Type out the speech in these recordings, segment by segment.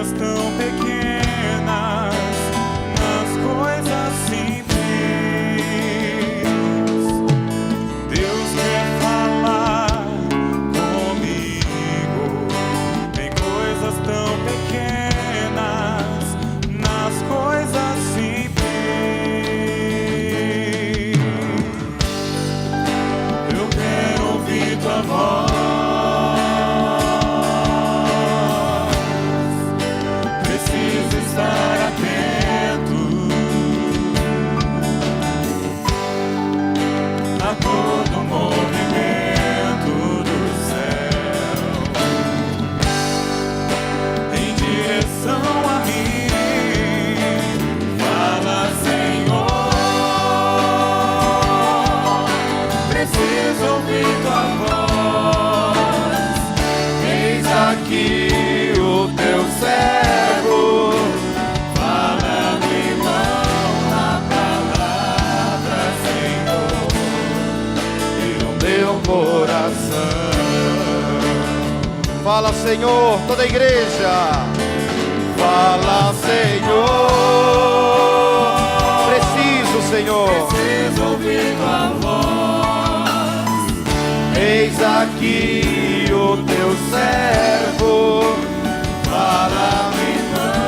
coisas tão pequenas, nas coisas simples. Deus quer falar comigo em coisas tão pequenas, nas coisas simples. Eu quero ouvir tua voz. Estar atento a todo movimento do céu em direção a mim. Fala, Senhor, preciso ouvir tua voz. Eis aqui o teu servo. Coração. Fala, Senhor, toda a igreja. Fala, Senhor. Preciso, Senhor. Preciso ouvir tua voz. Eis aqui o teu servo. Fala-me não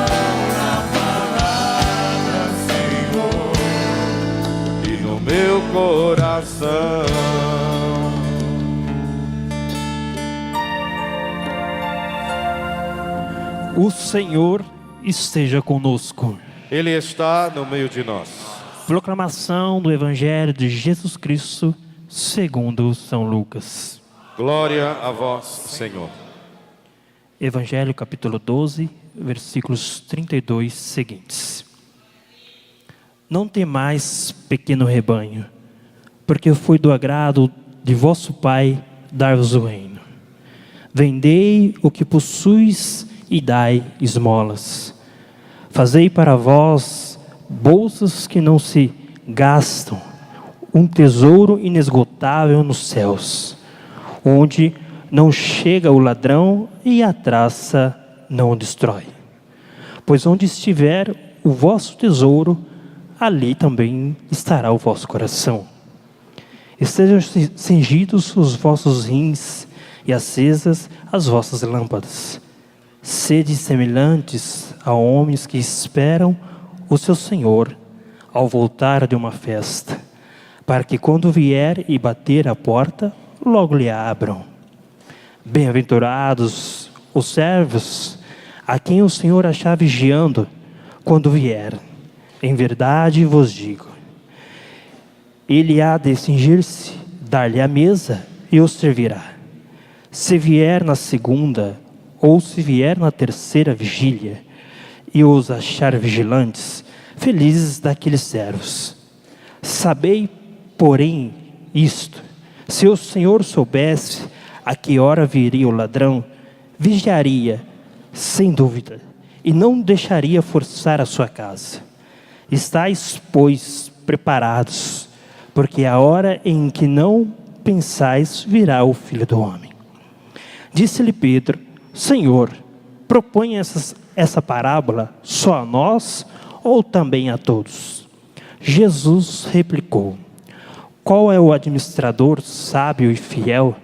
na palavra, Senhor, e no meu coração. O Senhor esteja conosco. Ele está no meio de nós. Proclamação do Evangelho de Jesus Cristo segundo São Lucas. Glória a vós, Senhor. Evangelho capítulo 12, versículos 32 seguintes. Não temais, pequeno rebanho, porque foi do agrado de vosso Pai dar-vos o reino. Vendei o que possuis e dai esmolas. Fazei para vós bolsas que não se gastam, um tesouro inesgotável nos céus, onde não chega o ladrão e a traça não o destrói. Pois onde estiver o vosso tesouro, ali também estará o vosso coração. Estejam cingidos os vossos rins e acesas as vossas lâmpadas. Sede semelhantes a homens que esperam o seu Senhor ao voltar de uma festa, para que quando vier e bater à porta, logo lhe abram. Bem-aventurados os servos a quem o Senhor achar vigiando quando vier. Em verdade vos digo, ele há de cingir-se, dar-lhe a mesa e os servirá. Se vier na segunda ou se vier na terceira vigília, e os achar vigilantes, felizes daqueles servos. Sabei, porém, isto: se o Senhor soubesse a que hora viria o ladrão, vigiaria, sem dúvida, e não deixaria forçar a sua casa. Estais, pois, preparados, porque a hora em que não pensais virá o Filho do Homem. Disse-lhe Pedro: Senhor, propõe essa parábola só a nós ou também a todos? Jesus replicou: qual é o administrador sábio e fiel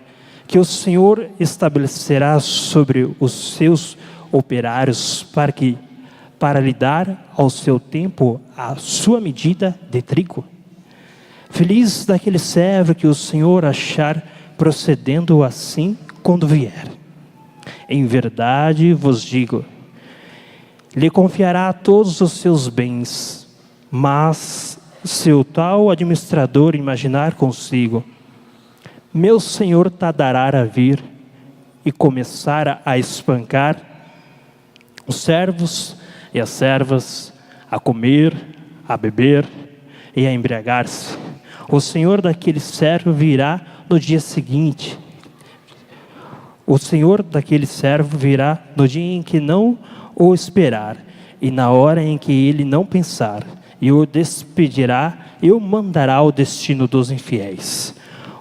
que o Senhor estabelecerá sobre os seus operários para lhe dar ao seu tempo a sua medida de trigo? Feliz daquele servo que o Senhor achar procedendo assim quando vier. Em verdade vos digo, lhe confiará todos os seus bens. Mas se o tal administrador imaginar consigo: meu Senhor tardará a vir, e começar a espancar os servos e as servas, a comer, a beber e a embriagar-se, o Senhor daquele servo virá no dia seguinte. O Senhor daquele servo virá no dia em que não o esperar, e na hora em que ele não pensar, e o despedirá e o mandará ao destino dos infiéis.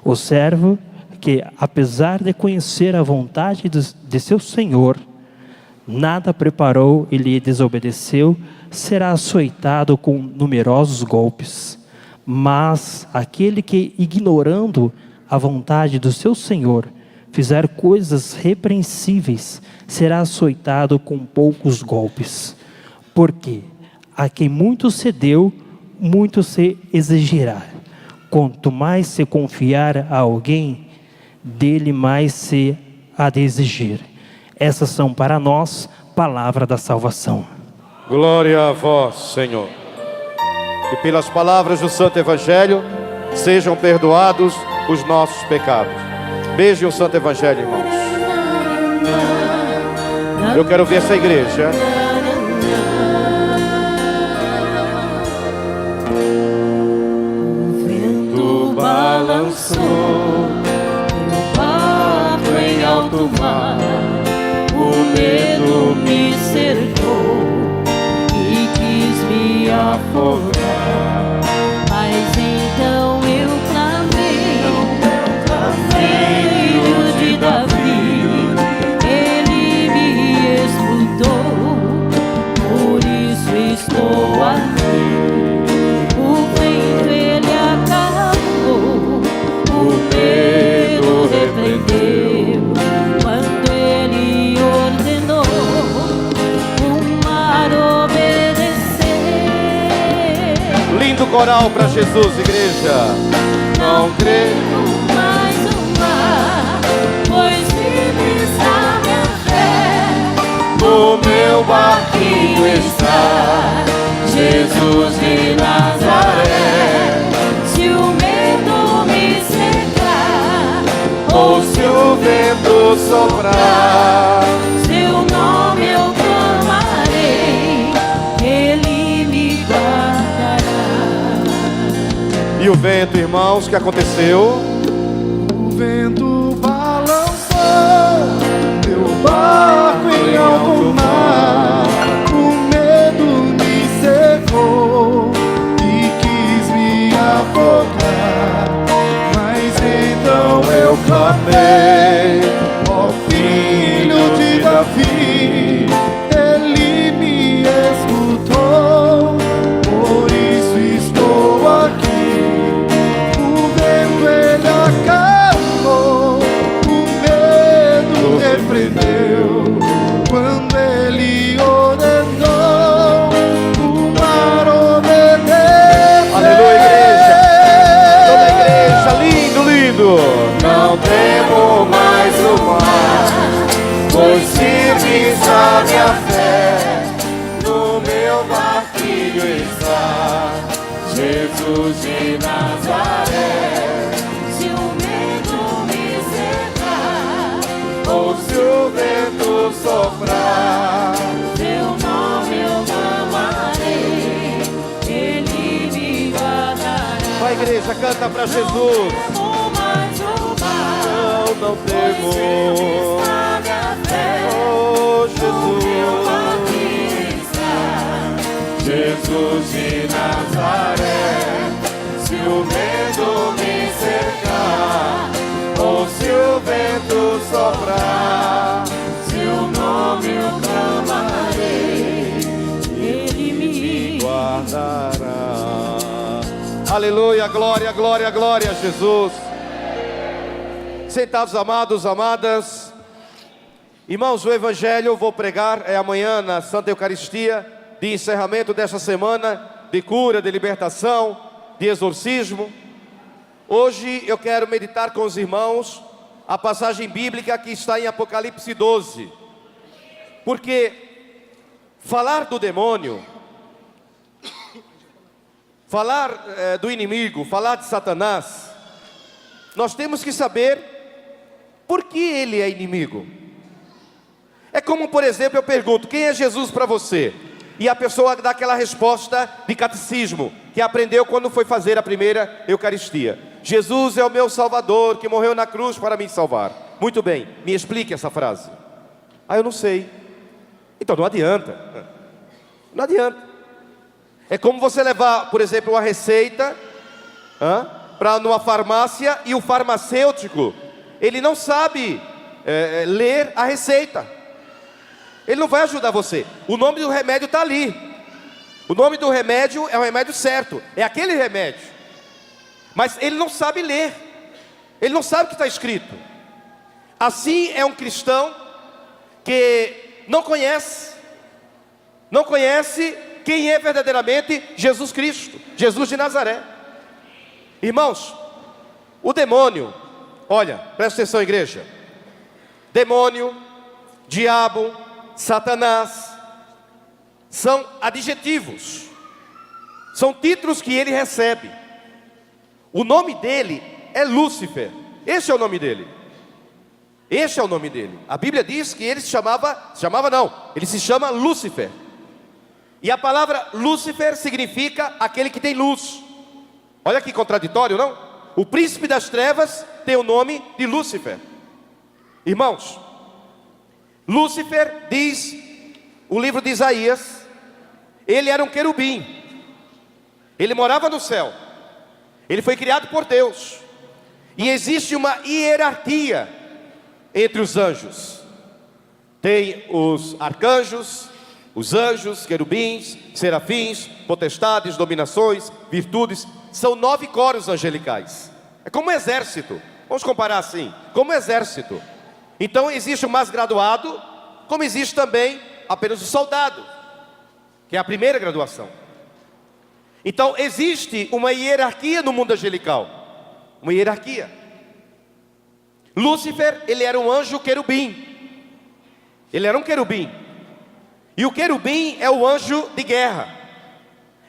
O servo que, apesar de conhecer a vontade de seu Senhor, nada preparou e lhe desobedeceu, será açoitado com numerosos golpes. Mas aquele que, ignorando a vontade do seu Senhor, fizer coisas repreensíveis, será açoitado com poucos golpes. Porque a quem muito se deu, muito se exigirá. Quanto mais se confiar a alguém, dele mais se há de exigir. Essas são para nós palavra da salvação. Glória a vós, Senhor. E pelas palavras do Santo Evangelho, sejam perdoados os nossos pecados. Beijem o Santo Evangelho, irmãos. Eu quero ver essa igreja. O vento balançou meu barco em alto mar. O medo me cercou e quis me afogar. Mas então eu clamei, filho de Davi. Ele me escutou, por isso estou aqui. O vento ele acalmou, o medo repreendeu. Quando ele ordenou, o mar obedeceu. Lindo coral para Jesus, igreja. Não creio mais no mar, pois firme está minha fé. No meu barquinho está Jesus de Nazaré. Se o medo me cercar, Ou se o vento soprar, seu nome eu clamarei, ele me guardará. e o vento, irmãos, que aconteceu? O vento balançou meu barco em alto mar. O medo me cercou e quis me afogar. Mas então eu clamei, ó filho de Davi. Ele me escutou, por isso estou aqui. O vento ele acalmou, o medo repreendeu. Quando ele ordenou, o mar obedeceu. Aleluia, igreja. Toda a igreja, lindo, lindo. Não temo mais o mar, pois firme está minha fé. No meu barquinho está Jesus de Nazaré. Se o medo me cercar, Ou se o vento soprar, seu nome eu clamarei, ele me guardará. vai, igreja, canta para Jesus. Temo mais o mar, Não pois firme temo. está minha fé. Oh, No meu Jesus. barquinho está Jesus de Nazaré. Se o medo me cercar, Ou se o vento soprar, seu nome eu clamarei, ele me guardará. Aleluia, glória, glória, glória a Jesus. Sentados, amados, amadas. Irmãos, o Evangelho eu vou pregar é amanhã na Santa Eucaristia, de encerramento desta semana, de cura, de libertação, de exorcismo. Hoje eu quero meditar com os irmãos a passagem bíblica que está em Apocalipse 12. Porque falar do demônio, falar do inimigo, falar de Satanás, nós temos que saber por que ele é inimigo. É como, por exemplo, eu pergunto, quem é Jesus para você? E a pessoa dá aquela resposta de catecismo, que aprendeu quando foi fazer a primeira Eucaristia. Jesus é o meu Salvador, que morreu na cruz para me salvar. Muito bem, me explique essa frase. Ah, eu não sei. Então não adianta. Não adianta. É como você levar, por exemplo, uma receita para numa farmácia e o farmacêutico, ele não sabe ler a receita. ele não vai ajudar você. O nome do remédio está ali. O nome do remédio é o remédio certo, é aquele remédio. Mas ele não sabe ler, ele não sabe o que está escrito. Assim é um cristão que não conhece quem é verdadeiramente Jesus Cristo, Jesus de Nazaré. Irmãos, o demônio, olha, presta atenção, igreja. Demônio, diabo, Satanás, são adjetivos, são títulos que ele recebe. O nome dele é Lúcifer, esse é o nome dele. Este é o nome dele. A Bíblia diz que ele ele se chama Lúcifer. E a palavra Lúcifer significa aquele que tem luz. Olha que contraditório, não? O príncipe das trevas tem o nome de Lúcifer. Irmãos, Lúcifer, diz o livro de Isaías, ele era um querubim. Ele morava no céu. Ele foi criado por Deus. E existe uma hierarquia entre os anjos. Tem os arcanjos, os anjos, querubins, serafins, potestades, dominações, virtudes. São 9 coros angelicais. É como um exército. Vamos comparar assim, como um exército. Então existe o mais graduado, como existe também apenas o soldado, que é a primeira graduação. Então existe uma hierarquia no mundo angelical. Uma hierarquia. Lúcifer, ele era um anjo querubim. Ele era um querubim. E o querubim é o anjo de guerra.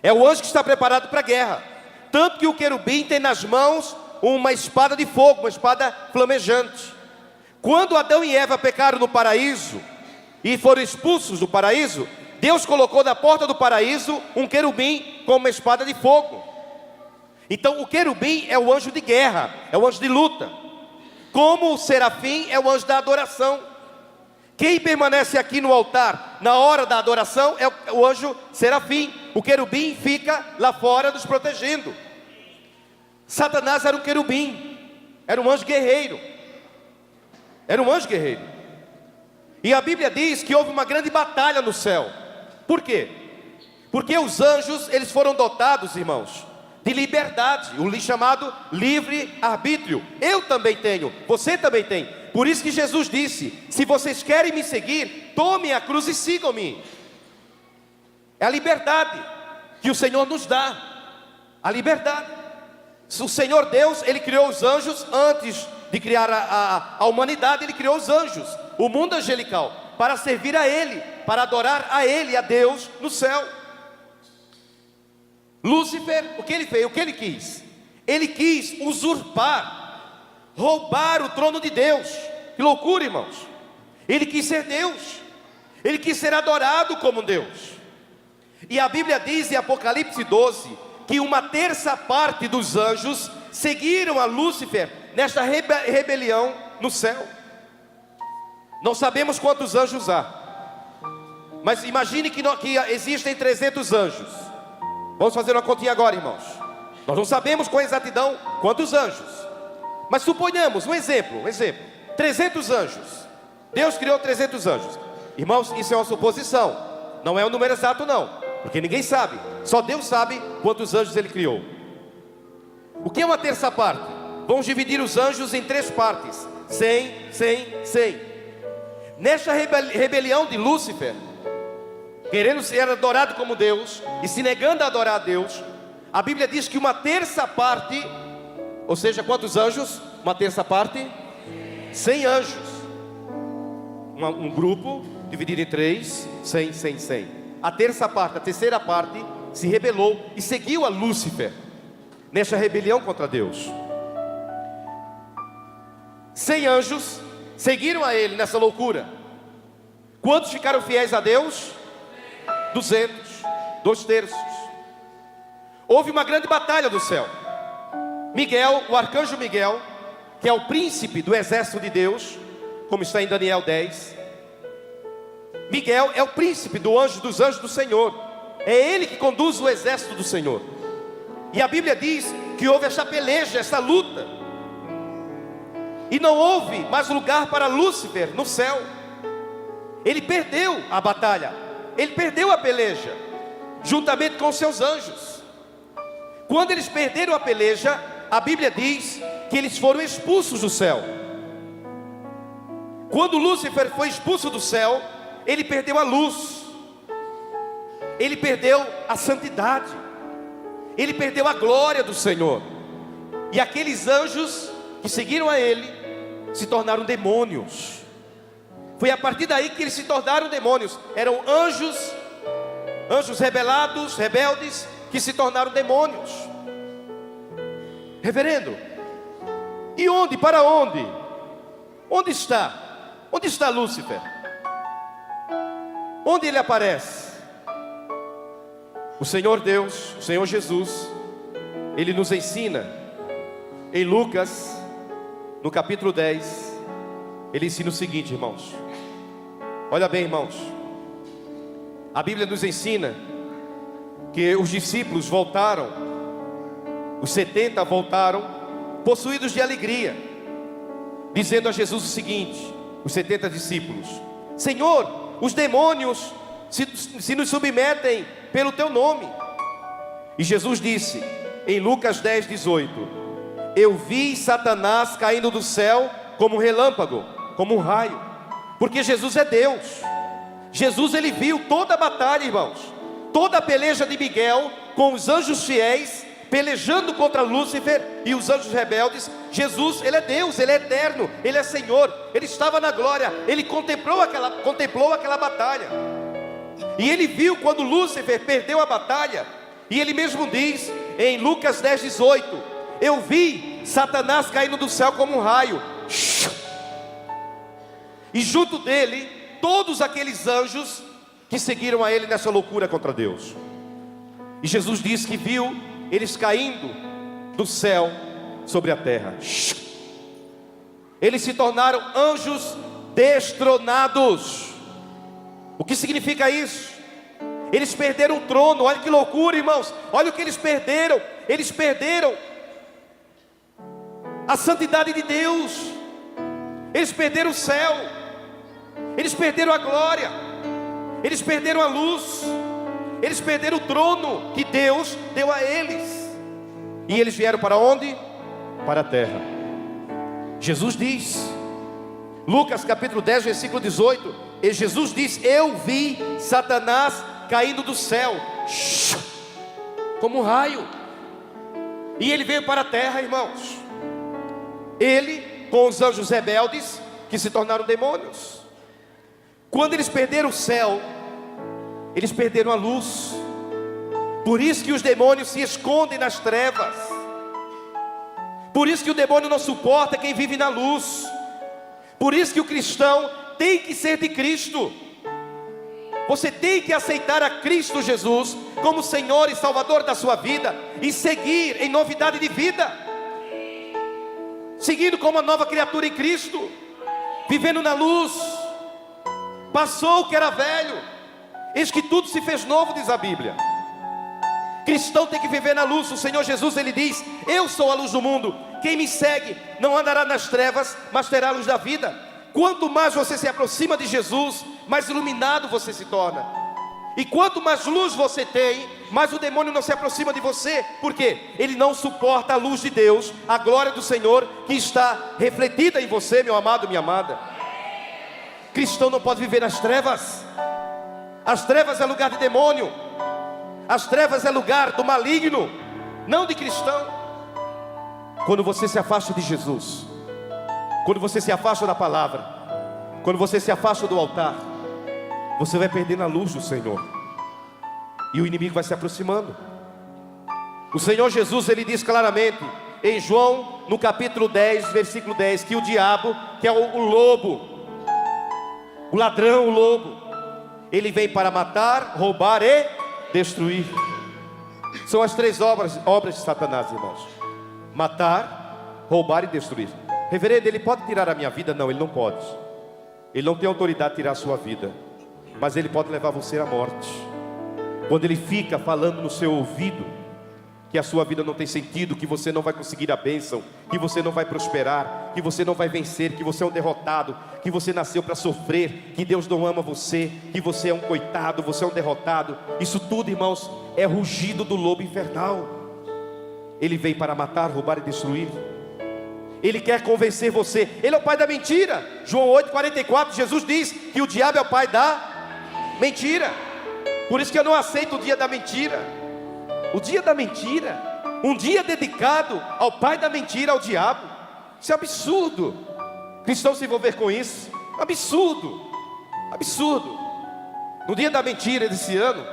É o anjo que está preparado para a guerra. Tanto que o querubim tem nas mãos uma espada de fogo, uma espada flamejante. Quando Adão e Eva pecaram no paraíso e foram expulsos do paraíso, Deus colocou na porta do paraíso um querubim com uma espada de fogo. Então o querubim é o anjo de guerra, é o anjo de luta. Como o serafim é o anjo da adoração. Quem permanece aqui no altar na hora da adoração é o anjo serafim. O querubim fica lá fora nos protegendo. Satanás era um querubim, era um anjo guerreiro. Era um anjo guerreiro. E a Bíblia diz que houve uma grande batalha no céu. Por quê? Porque os anjos, eles foram dotados, irmãos, de liberdade, o chamado livre-arbítrio. Eu também tenho, você também tem. Por isso que Jesus disse: se vocês querem me seguir, tomem a cruz e sigam-me. É a liberdade que o Senhor nos dá. A liberdade. O Senhor Deus, Ele criou os anjos antes de criar a humanidade. Ele criou os anjos, o mundo angelical, para servir a Ele, para adorar a Ele, a Deus no céu. Lúcifer, o que ele fez? O que ele quis? Ele quis usurpar, roubar o trono de Deus. Que loucura, irmãos. Ele quis ser Deus. Ele quis ser adorado como Deus. E a Bíblia diz em Apocalipse 12 que 1/3 parte dos anjos seguiram a Lúcifer nesta rebelião no céu. Não sabemos quantos anjos há, mas imagine que existem 300 anjos. Vamos fazer uma continha agora, irmãos. Nós não sabemos com exatidão quantos anjos, mas suponhamos um exemplo, 300 anjos. Deus criou 300 anjos. Irmãos, isso é uma suposição, não é um número exato não, porque ninguém sabe. Só Deus sabe quantos anjos Ele criou. O que é 1/3 parte? Vamos dividir os anjos em 3 partes: 100, 100, 100. Nesta rebelião de Lúcifer, querendo ser adorado como Deus e se negando a adorar a Deus, a Bíblia diz que 1/3 parte, ou seja, quantos anjos? 1/3 parte? 100 anjos. Um grupo dividido em 3, 100, 100, 100. A terceira parte se rebelou e seguiu a Lúcifer nesta rebelião contra Deus. 100 anjos seguiram a ele nessa loucura. Quantos ficaram fiéis a Deus? 200, 2/3. Houve uma grande batalha do céu. Miguel, o arcanjo Miguel, que é o príncipe do exército de Deus, como está em Daniel 10. Miguel é o príncipe dos anjos do Senhor. É ele que conduz o exército do Senhor. E a Bíblia diz que houve essa peleja, essa luta. E não houve mais lugar para Lúcifer no céu. ele perdeu a batalha, ele perdeu a peleja, juntamente com seus anjos. Quando eles perderam a peleja, a Bíblia diz que eles foram expulsos do céu. Quando Lúcifer foi expulso do céu, ele perdeu a luz, ele perdeu a santidade, ele perdeu a glória do Senhor. E aqueles anjos que seguiram a ele se tornaram demônios. Foi a partir daí que eles se tornaram demônios. Eram anjos rebelados, rebeldes, que se tornaram demônios. Reverendo, e onde, para onde? Onde está? Onde está Lúcifer? Onde ele aparece? O Senhor Deus, o Senhor Jesus, ele nos ensina em Lucas, no capítulo 10, ele ensina o seguinte, irmãos. Olha bem, irmãos, a Bíblia nos ensina que os discípulos voltaram, os 70 voltaram, possuídos de alegria, dizendo a Jesus o seguinte, os 70 discípulos: Senhor, os demônios se nos submetem pelo teu nome. E Jesus disse, em Lucas 10, 18: Eu vi Satanás caindo do céu como um relâmpago, como um raio. Porque Jesus é Deus. Jesus, ele viu toda a batalha, irmãos, toda a peleja de Miguel com os anjos fiéis, pelejando contra Lúcifer e os anjos rebeldes. Jesus, ele é Deus, ele é eterno, ele é Senhor, ele estava na glória, ele contemplou aquela batalha. E ele viu quando Lúcifer perdeu a batalha, e ele mesmo diz em Lucas 10, 18: Eu vi Satanás caindo do céu como um raio, e junto dele todos aqueles anjos que seguiram a ele nessa loucura contra Deus. E Jesus diz que viu eles caindo do céu sobre a terra. Eles se tornaram anjos destronados. O que significa isso? Eles perderam o trono. Olha que loucura, irmãos. Olha o que eles perderam. Eles perderam a santidade de Deus. Eles perderam o céu. Eles perderam a glória. Eles perderam a luz. Eles perderam o trono que Deus deu a eles. E eles vieram para onde? Para a terra. Jesus diz, Lucas capítulo 10, versículo 18, e Jesus diz: Eu vi Satanás caindo do céu como um raio. E ele veio para a terra, irmãos. Ele com os anjos rebeldes que se tornaram demônios. Quando eles perderam o céu, eles perderam a luz. Por isso que os demônios se escondem nas trevas. Por isso que o demônio não suporta quem vive na luz. Por isso que o cristão tem que ser de Cristo. Você tem que aceitar a Cristo Jesus como Senhor e Salvador da sua vida, e seguir em novidade de vida, seguindo como uma nova criatura em Cristo, vivendo na luz. Passou o que era velho, eis que tudo se fez novo, diz a Bíblia. Cristão tem que viver na luz. O Senhor Jesus, ele diz: Eu sou a luz do mundo, quem me segue não andará nas trevas, mas terá a luz da vida. Quanto mais você se aproxima de Jesus, mais iluminado você se torna. E quanto mais luz você tem, mais o demônio não se aproxima de você. Por quê? Ele não suporta a luz de Deus, a glória do Senhor que está refletida em você, meu amado, minha amada. Cristão não pode viver nas trevas. As trevas é lugar de demônio. As trevas é lugar do maligno, não de cristão. Quando você se afasta de Jesus, quando você se afasta da palavra, quando você se afasta do altar, você vai perdendo a luz do Senhor, e o inimigo vai se aproximando. O Senhor Jesus, ele diz claramente em João, no capítulo 10, versículo 10, que o diabo, que é o lobo, o ladrão, o lobo, ele vem para matar, roubar e destruir. São as três obras de Satanás, irmãos: matar, roubar e destruir. Reverendo, ele pode tirar a minha vida? Não, ele não pode. Ele não tem autoridade de tirar a sua vida, mas ele pode levar você à morte. Quando ele fica falando no seu ouvido, que a sua vida não tem sentido, que você não vai conseguir a bênção, que você não vai prosperar, que você não vai vencer, que você é um derrotado, que você nasceu para sofrer, que Deus não ama você, que você é um coitado, você é um derrotado. Isso tudo, irmãos, é rugido do lobo infernal. Ele veio para matar, roubar e destruir. Ele quer convencer você. Ele é o pai da mentira. João 8,44, Jesus diz que o diabo é o pai da mentira. Por isso que eu não aceito o dia da mentira. O dia da mentira, um dia dedicado ao pai da mentira, ao diabo. Isso é absurdo. Cristãos se envolver com isso, absurdo, absurdo. No dia da mentira desse ano,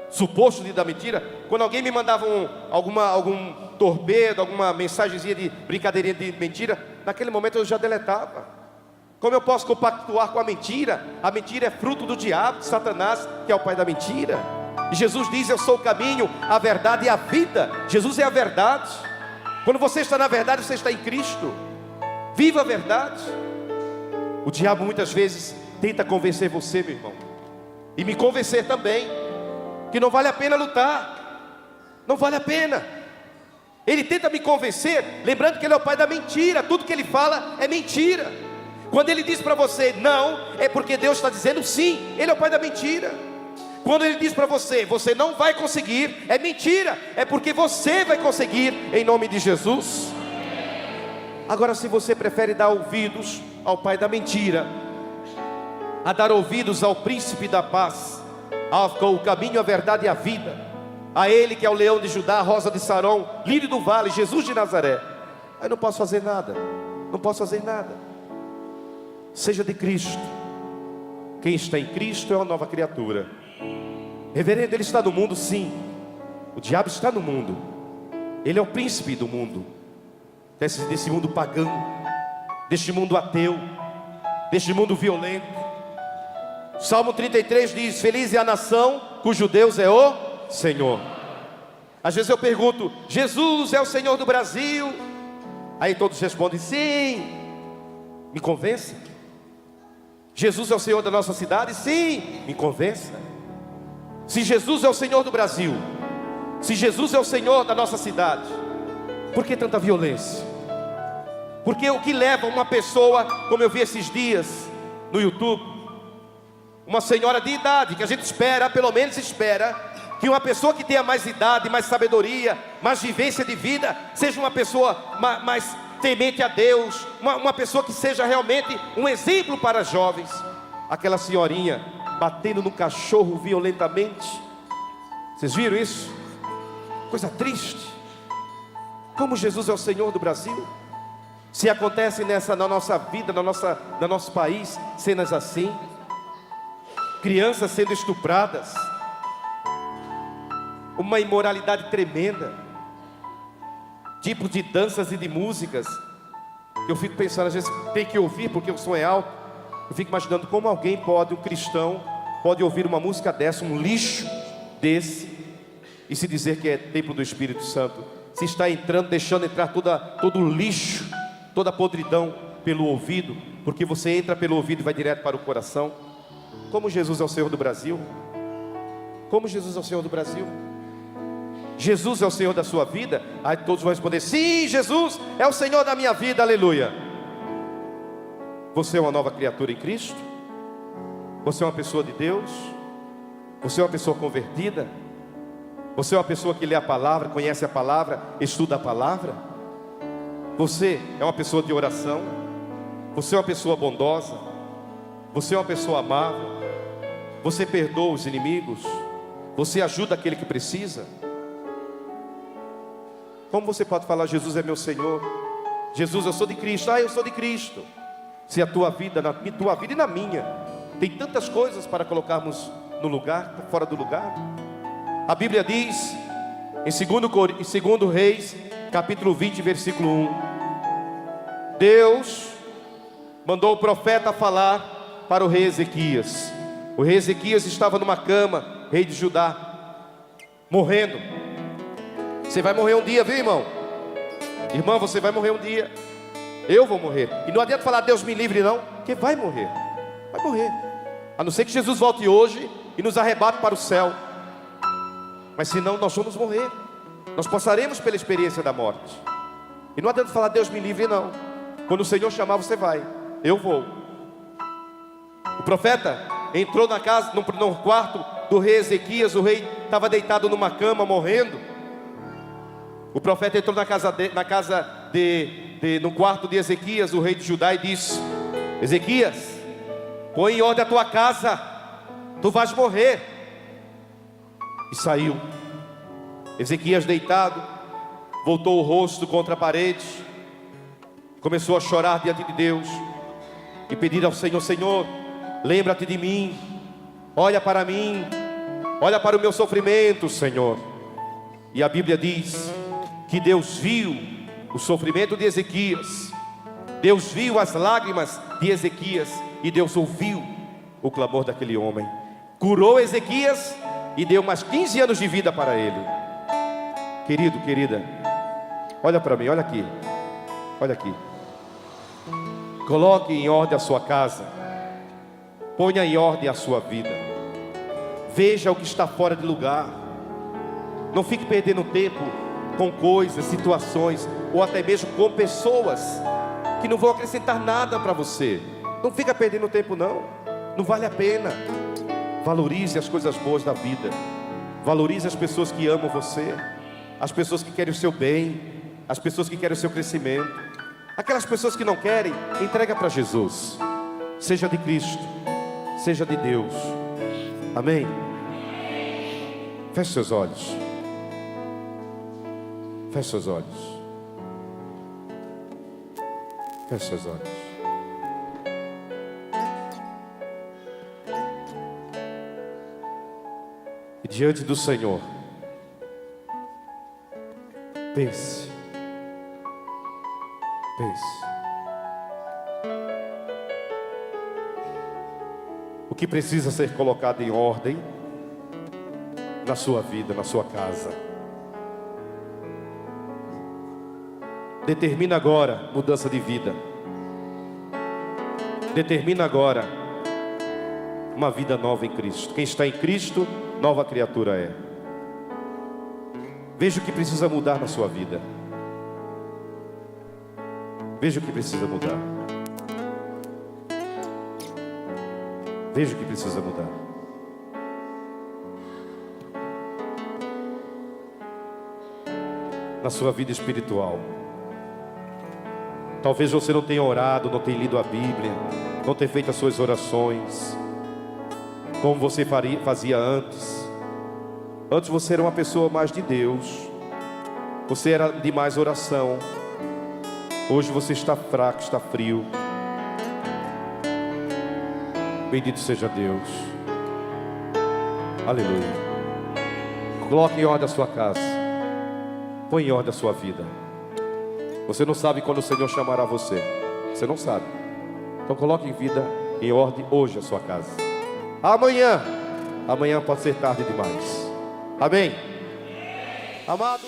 suposto dia da mentira, quando alguém me mandava algum torpedo, alguma mensagenzinha de brincadeirinha de mentira, naquele momento eu já deletava. Como eu posso compactuar com a mentira? A mentira é fruto do diabo, de Satanás, que é o pai da mentira. E Jesus diz: eu sou o caminho, a verdade e a vida. Jesus é a verdade. Quando você está na verdade, você está em Cristo. Viva a verdade. O diabo muitas vezes tenta convencer você, meu irmão, e me convencer também, que não vale a pena lutar. Não vale a pena. Ele tenta me convencer, lembrando que ele é o pai da mentira. Tudo que ele fala é mentira. Quando ele diz para você não, é porque Deus está dizendo sim. Ele é o pai da mentira. Quando ele diz para você, você não vai conseguir, é mentira, é porque você vai conseguir, em nome de Jesus. Agora, se você prefere dar ouvidos ao pai da mentira, a dar ouvidos ao príncipe da paz, ao caminho, a verdade e a vida, a ele que é o leão de Judá, a rosa de Saron, lírio do vale, Jesus de Nazaré, aí não posso fazer nada, não posso fazer nada. Seja de Cristo. Quem está em Cristo é uma nova criatura. Reverendo, ele está no mundo, sim. O diabo está no mundo. Ele é o príncipe do mundo, desse mundo pagão, deste mundo ateu, deste mundo violento. Salmo 33 diz: feliz é a nação cujo Deus é o Senhor. Às vezes eu pergunto: Jesus é o Senhor do Brasil? Aí todos respondem: sim. Me convença. Jesus é o Senhor da nossa cidade? Sim. Me convença. Se Jesus é o Senhor do Brasil, se Jesus é o Senhor da nossa cidade, por que tanta violência? Porque o que leva uma pessoa, como eu vi esses dias no YouTube, uma senhora de idade, que a gente espera, pelo menos espera, que uma pessoa que tenha mais idade, mais sabedoria, mais vivência de vida, seja uma pessoa mais temente a Deus, uma pessoa que seja realmente um exemplo para jovens. Aquela senhorinha batendo no cachorro violentamente. Vocês viram isso? Coisa triste. Como Jesus é o Senhor do Brasil? Se acontece na nossa vida, no nosso país, cenas assim, crianças sendo estupradas, uma imoralidade tremenda, tipo de danças e de músicas, eu fico pensando, às vezes tem que ouvir porque o som é alto. Eu fico imaginando como alguém pode, um cristão, pode ouvir uma música dessa, um lixo desse, e se dizer que é templo do Espírito Santo. Se está entrando, deixando entrar todo o lixo, toda a podridão pelo ouvido, porque você entra pelo ouvido e vai direto para o coração. Como Jesus é o Senhor do Brasil? Como Jesus é o Senhor do Brasil? Jesus é o Senhor da sua vida? Aí todos vão responder: sim, Jesus é o Senhor da minha vida, aleluia. Você é uma nova criatura em Cristo? Você é uma pessoa de Deus? Você é uma pessoa convertida? Você é uma pessoa que lê a palavra, conhece a palavra, estuda a palavra? Você é uma pessoa de oração? Você é uma pessoa bondosa? Você é uma pessoa amável? Você perdoa os inimigos? Você ajuda aquele que precisa? Como você pode falar: Jesus é meu Senhor? Jesus, eu sou de Cristo. Ah, eu sou de Cristo. Se a tua vida, na tua vida e na minha, tem tantas coisas para colocarmos no lugar, fora do lugar. A Bíblia diz em 2 Reis, capítulo 20, versículo 1: Deus mandou o profeta falar para o rei Ezequias. O rei Ezequias estava numa cama, rei de Judá, morrendo. Você vai morrer um dia, viu, irmão? Irmã, você vai morrer um dia. Eu vou morrer. E não adianta falar Deus me livre não, porque vai morrer. Vai morrer. A não ser que Jesus volte hoje e nos arrebate para o céu. Mas senão nós vamos morrer. Nós passaremos pela experiência da morte. E não adianta falar, Deus me livre, não. Quando o Senhor chamar, você vai. Eu vou. O profeta entrou na casa, no quarto do rei Ezequias. O rei estava deitado numa cama, morrendo. O profeta entrou no quarto de Ezequias, o rei de Judá, e disse: Ezequias, põe em ordem a tua casa, tu vais morrer. E saiu. Ezequias deitado, voltou o rosto contra a parede, começou a chorar diante de Deus e pedir ao Senhor: Senhor, lembra-te de mim, olha para mim, olha para o meu sofrimento, Senhor. E a Bíblia diz que Deus viu o sofrimento de Ezequias, Deus viu as lágrimas de Ezequias, e Deus ouviu o clamor daquele homem, curou Ezequias e deu mais 15 anos de vida para ele. Querido, querida, olha para mim, olha aqui, olha aqui. Coloque em ordem a sua casa, ponha em ordem a sua vida, veja o que está fora de lugar. Não fique perdendo tempo com coisas, situações, ou até mesmo com pessoas que não vão acrescentar nada para você. Não fica perdendo tempo, não. Não vale a pena. Valorize as coisas boas da vida. Valorize as pessoas que amam você, as pessoas que querem o seu bem, as pessoas que querem o seu crescimento. Aquelas pessoas que não querem, entrega para Jesus. Seja de Cristo, seja de Deus. Amém? Feche seus olhos. Feche seus olhos. Feche seus olhos. E diante do Senhor, pense. Pense. O que precisa ser colocado em ordem na sua vida, na sua casa. Determina agora mudança de vida. Determina agora uma vida nova em Cristo. Quem está em Cristo, nova criatura é. Veja o que precisa mudar na sua vida. Veja o que precisa mudar. Veja o que precisa mudar. Na sua vida espiritual. Talvez você não tenha orado, não tenha lido a Bíblia, não tenha feito as suas orações como você fazia antes. Antes você era uma pessoa mais de Deus, você era de mais oração. Hoje você está fraco, está frio. Bendito seja Deus. Aleluia. Coloque em ordem a sua casa. Põe em ordem a sua vida. Você não sabe quando o Senhor chamará você. Você não sabe. Então coloque em ordem hoje a sua casa. Amanhã pode ser tarde demais. Amém? Amado.